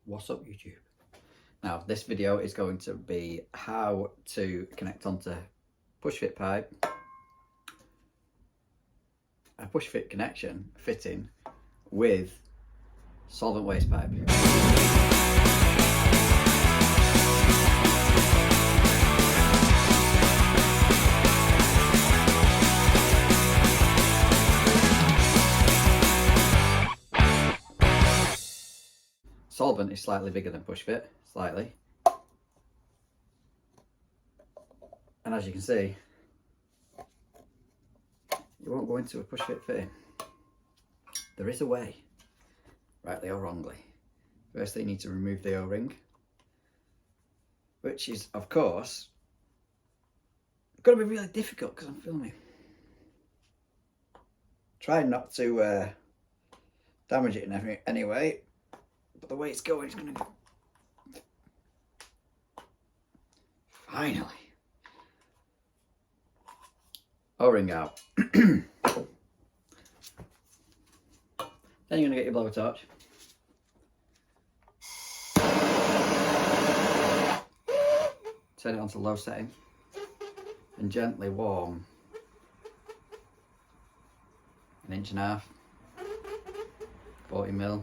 What's up, YouTube? Now this video is going to be how to connect onto pushfit pipe, a pushfit connection fitting with solvent waste pipe. Solvent is slightly bigger than pushfit, slightly. And as you can see, you won't go into a pushfit fitting. There is a way, rightly or wrongly. Firstly, you need to remove the O-ring, which is, of course, going to be really difficult because I'm filming. Trying not to damage it in any way, but the way it's going, it's going to... Finally. O-ring out. Then you're going to get your blowtorch. Turn it onto low setting and gently warm 1.5 inches, 40 ml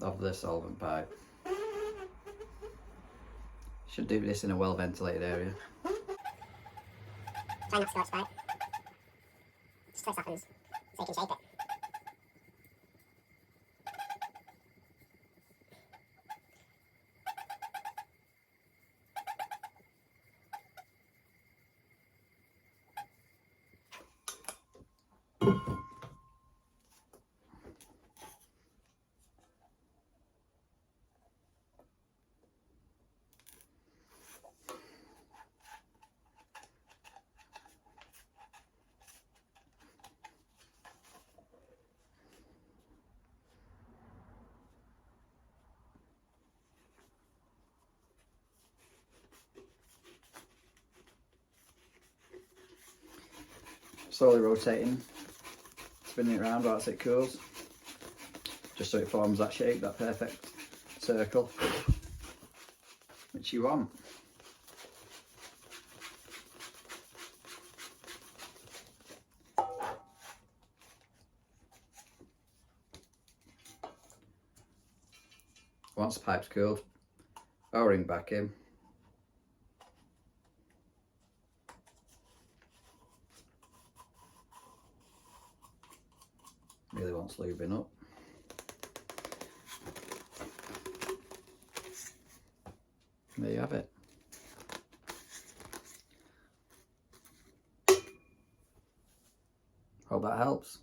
of the solvent pipe. Should do this in a well ventilated area. Try not to scorch pipe. Just twist softens so you can shape it. Slowly rotating, spinning it around whilst it cools, just so it forms that shape, that perfect circle which you want. Once the pipe's cooled, O-ring back in. Really wants lubing up. There you have it. Hope that helps.